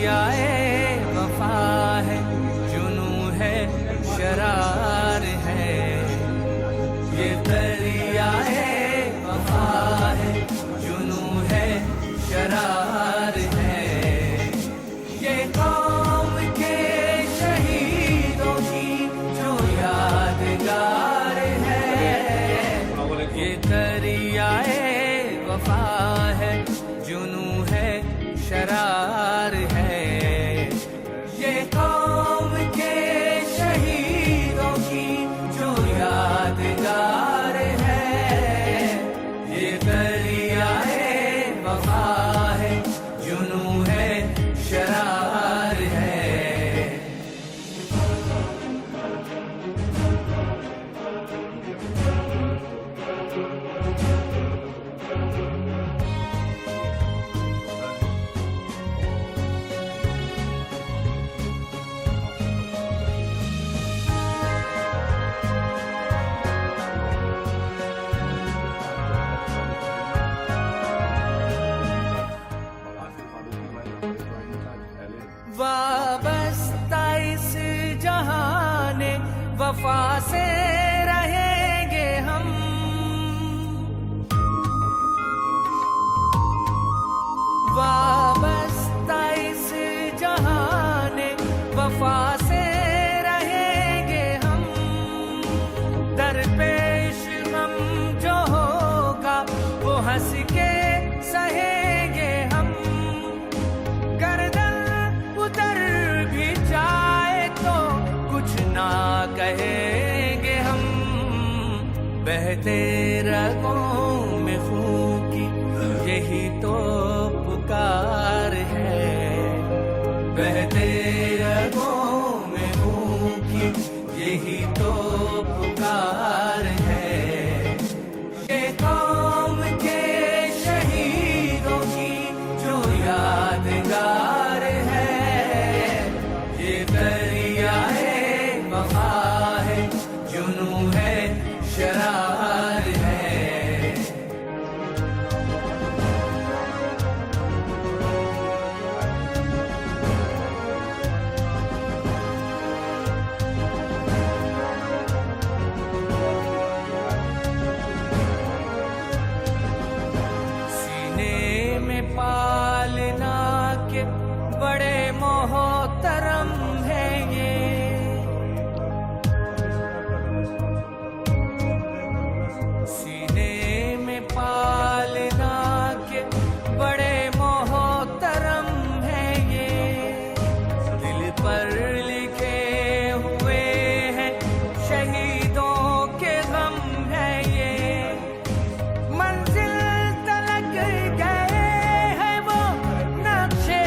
दरियाए वफा है, जुनू है, शरार है। ये दरियाए वफा है, जुनू है, शरार है। ये कौम के शहीदों की जो यादगार है। ये दरियाए वफा है, जुनू है, शरार है। ये कौम के शहीदों की जो यादगार है। ये दरियाए वफा है, जुनू है, शरार है। वाबस्ता इस जहाने वफा से रहेंगे हम। वाबस्ता इस जहाने वफा से रहेंगे हम। दरपेश हम जो होगा वो हंस के सहेंगे हम। उतर भी जाए तो कुछ ना कहेंगे हम। बहते रगों में खून की यही तो पुकार है। बहते रगों में खून की यही तो पुकार है। ये कौम के शहीदों की जो यादगार है। ये दरियाए वफा है, जुनू है, शरार है। सीने में पालना के बड़े मोहतरम है ये। सीने में पालना के बड़े मोहतरम है ये। दिल पर लिखे हुए हैं शहीदों के गम है ये। मंजिल तलक गए हैं वो नक्शे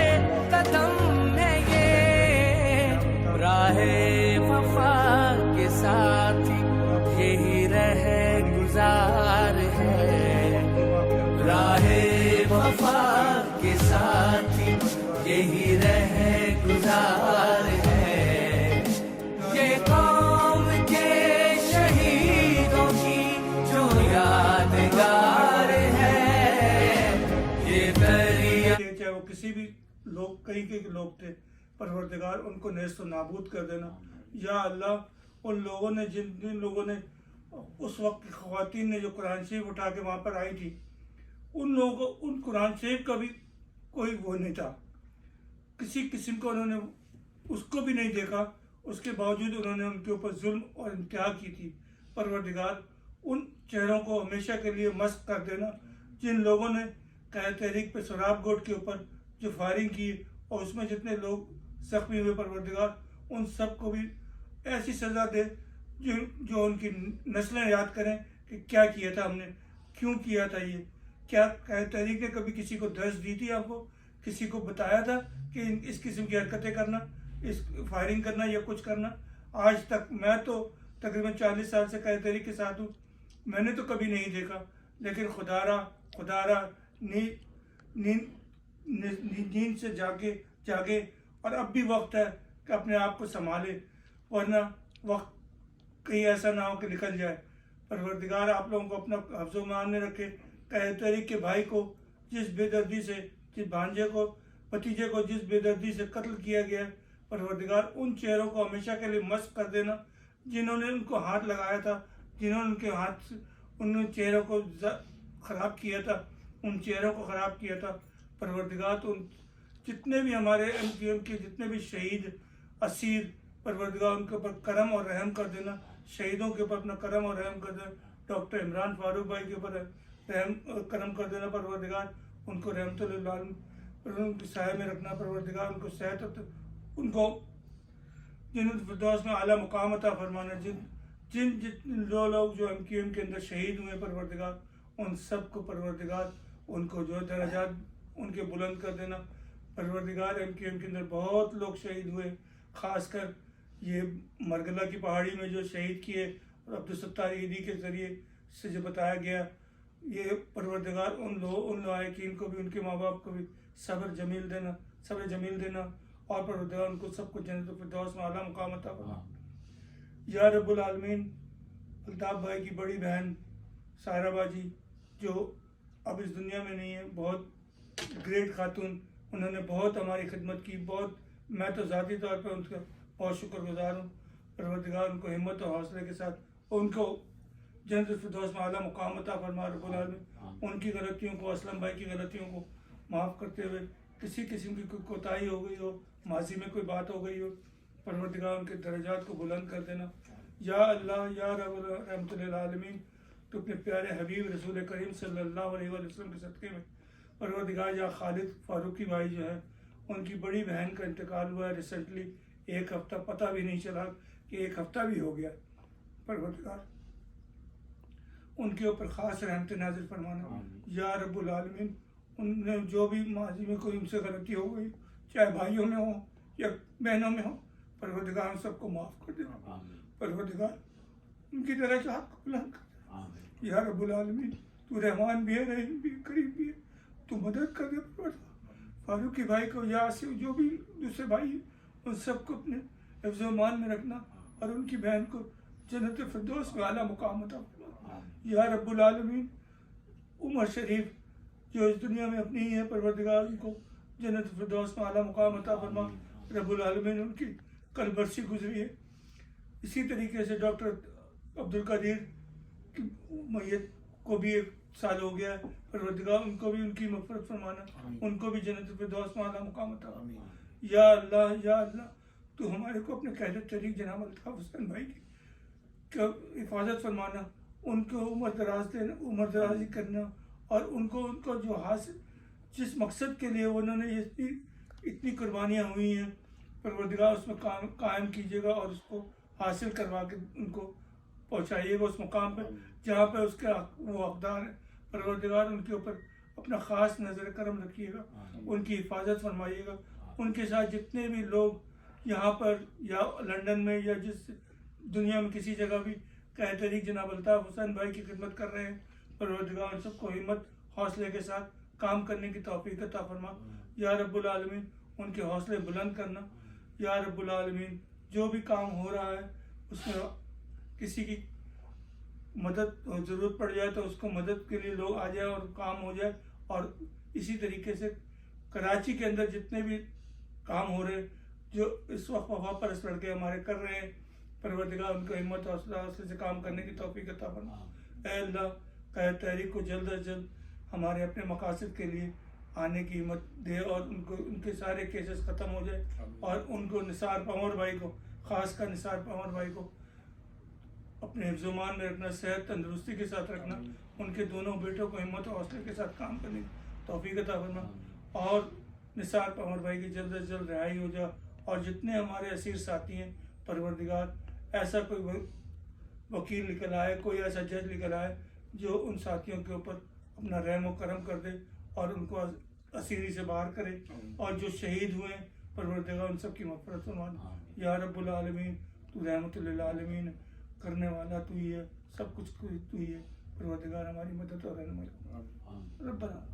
कदम है ये। राहे वफा के साथी यही रहे गुजार है। राहे वफा के साथी यही रहे गुजार है। ये कौम के शहीदों की जो यादगार है। ये दरिया चाहे वो किसी भी लोग कहीं के लोग थे, परवरदिगार उनको नेस्त नाबूद कर देना। या अल्लाह उन लोगों ने जिन लोगों ने उस वक्त की ख़वातीन ने जो कुरान शरीफ उठा के वहाँ पर आई थी, उन लोगों को उन कुरान शरीफ का भी कोई वो नहीं था। किसी किस्म का उन्होंने उसको भी नहीं देखा। उसके बावजूद उन्होंने उनके ऊपर जुल्म और इंतहा की थी। परवरदिगार उन चेहरों को हमेशा के लिए मस्क कर देना जिन लोगों ने कायद तहरीक पे सुराब गोट के ऊपर जो फायरिंग की और उसमें जितने लोग जख्मी हुए। परवरदिगार उन सब को भी ऐसी सज़ा दे जो उनकी नस्लें याद करें कि क्या किया था हमने, क्यों किया था ये। क्या कायद तहरीक ने कभी किसी को दर्ज दी थी? आपको किसी को बताया था कि इस किस्म की हरकतें करना, इस फायरिंग करना या कुछ करना? आज तक मैं तो तकरीबन 40 साल से कायद तहरीक के साथ हूँ, मैंने तो कभी नहीं देखा। लेकिन खुदारा नींद से जागे और अब भी वक्त है कि अपने आप को संभाले, वरना वक्त कहीं ऐसा ना हो कि निकल जाए। परवरदिगार आप लोगों को अपना हफ्ज़ो मान में रखे। कायद तहरीक के भाई को जिस बेदर्दी से, जिस भांजे को भतीजे को जिस बेदर्दी से कत्ल किया गया है, परवरदिगार उन चेहरों को हमेशा के लिए मस्क कर देना जिन्होंने उनको हाथ लगाया था, जिन्होंने उनके हाथ से उन चेहरों को ख़राब किया था, उन चेहरों को ख़राब किया था। परवरदिगार तो उन जितने भी हमारे MQM के जितने भी शहीद असीर, परवरदिगार उनके ऊपर करम और रहम कर देना, शहीदों के ऊपर अपना करम और रहम कर देना। डॉक्टर इमरान फारूक भाई के ऊपर रहम करम कर देना परवरदिगार, उनको रहमतुल्लिल आलमीन उनकी साय में रखना परवरदिगार, उनको सेहत, उनको जन्नत फिरदौस में आला मुकाम अता फरमाना। जिन लोग जो MQM के अंदर शहीद हुए परवरदिगार, उन सब को परवरदिगार उनको जो दर्जात उनके बुलंद कर देना परवरदिगार। MQM के अंदर बहुत लोग शहीद हुए, ख़ासकर ये मरगला की पहाड़ी में जो शहीद किए अब्दुल सत्तार ईदी के ज़रिए से जो बताया गया, ये परवरदिगार उन लायकीन को भी, उनके माँ बाप को भी सब्र जमील देना और परवरदिगार उनको सबको जन्नत फिरदौस में आला मुकाम अता फरमा। या रब्बुल आलमीन, अल्ताफ़ भाई की बड़ी बहन सायरा बाजी जो अब इस दुनिया में नहीं है, बहुत ग्रेट खातून, उन्होंने बहुत हमारी खिदमत की, बहुत, मैं तो ज़ाती तौर पर उनका बहुत शुक्रगुजार हूँ। परवरदिगार उनको हिम्मत और हौसले के साथ उनको जन्नत फिरदौस में आला मुकाम अता फरमा रब्बुल आलमीन। उनकी गलतियों को, असलम भाई की गलतियों को माफ़ करते हुए, किसी किस्म की कोई कोताही हो गई हो, माजी में कोई बात हो गई हो, परवरदिगार उनके दर्जात को बुलंद कर देना। या अल्लाह या रब्बुल रहमतुल्लिल आलमीन, तो अपने प्यारे हबीब रसूल करीम सल्लल्लाहु अलैहि वसल्लम के सदक़े में परवरदिगार या खालिद फारूकी भाई जो है, उनकी बड़ी बहन का इंतकाल हुआ है रिसेंटली, 1 हफ़्ता, पता भी नहीं चला कि 1 हफ़्ता भी हो गया। परवरदिगार उनके ऊपर ख़ास रहमत नाज़िल फरमाना। या रब्बुल आलमीन, उनने जो भी माजी में कोई उनसे गलती हो गई, चाहे भाइयों में हो या बहनों में हो, परवरदिगार सबको माफ़ कर देना। परवरदिगार उनकी दर्जात को बुलंद कर देना। या रब्बुल आलमीन, तू रहमान भी है, रहीम भी है, करीम भी है, तू मदद कर दे परवरदिगार। फारूकी भाई को या से जो भी दूसरे भाई, उन सबको अपने हिफ्ज़ व मान में रखना और उनकी बहन को जन्नत फिरदौस में आला मुकाम अता फरमा। या रब्बुल आलमीन, उमर शरीफ जो इस दुनिया में अपनी ही है, परवरदिगार उनको जन्नत फिरदौस में आला मुकाम अता फरमा रब्बुल आलमीन। उनकी कल बरसी गुजरी है। इसी तरीके से डॉक्टर अब्दुल कदीर की मैयत को भी 1 साल हो गया है, परवरदिगार उनको भी उनकी मग़फ़िरत फरमाना, उनको भी जन्नत फिरदौस में आला मुकाम अता फरमा। या अल्लाह, तो हमारे को अपने कहते तरीक़ जनाब अल्ताफ़ हुसैन भाई की हिफाजत फरमाना, उनको उम्र दराज़ी करना और उनको जो हासिल, जिस मकसद के लिए उन्होंने ये इतनी कुर्बानियाँ हुई हैं, परवरदिगार उसमें कायम कीजिएगा और उसको हासिल करवा के उनको पहुँचाइएगा उस मुकाम पर जहाँ पर उसके वो हकदार है। परवरदिगार उनके ऊपर अपना ख़ास नज़र करम रखिएगा, उनकी हिफाजत फरमाइएगा। उनके साथ जितने भी लोग यहाँ पर या लंदन में या जिस दुनिया में किसी जगह भी कह तरीक़ जनाब अल्ताफ़ हुसैन भाई की खिदमत कर रहे हैं, परवरदिगार उन सबको हिम्मत हौसले के साथ काम करने की तौफ़ीक़ अता फरमा। या रब्बुल आलमीन, उनके हौसले बुलंद करना। या रब्बुल आलमीन, जो भी काम हो रहा है उसमें किसी की मदद ज़रूरत पड़ जाए तो उसको मदद के लिए लोग आ जाए और काम हो जाए। और इसी तरीके से कराची के अंदर जितने भी काम हो रहे जो इस वक्त वफा परस्त लड़के हमारे कर रहे हैं, परवरदिगार उनको हिम्मत हौसले से काम करने की तौफ़ीक़ अता फरमा। ऐ अल्लाह, कह तहरीक को जल्द अज जल्द हमारे अपने मकासद के लिए आने की हिम्मत दे और उनके सारे केसेस ख़त्म हो जाए और उनको निसार पंवर भाई को, ख़ासकर निसार पंवर भाई को अपने हिफ्ज़-ओ-मान में रखना, सेहत तंदुरुस्ती के साथ रखना, उनके दोनों बेटों को हिम्मत और हौसले के साथ काम करने की तौफ़ीक़ अता फरमा और निसार पंवर भाई की जल्द अज जल्द रिहाई हो जाए। और जितने हमारे असीर साथी हैं, परवरदिगार ऐसा कोई वकील निकल आए, कोई ऐसा जज निकल आए जो उन साथियों के ऊपर अपना रहम व करम कर दे और उनको असीरी से बाहर करे। और जो शहीद हुए परवरदिगार उन सब की मग़फ़िरत फरमा। या रब्बुल आलमीन, तू रहमतुल लिल आलमीन, करने वाला तू ही है, सब कुछ तू ही है। परवरदिगार हमारी मदद और रहनुमाई रब्बना।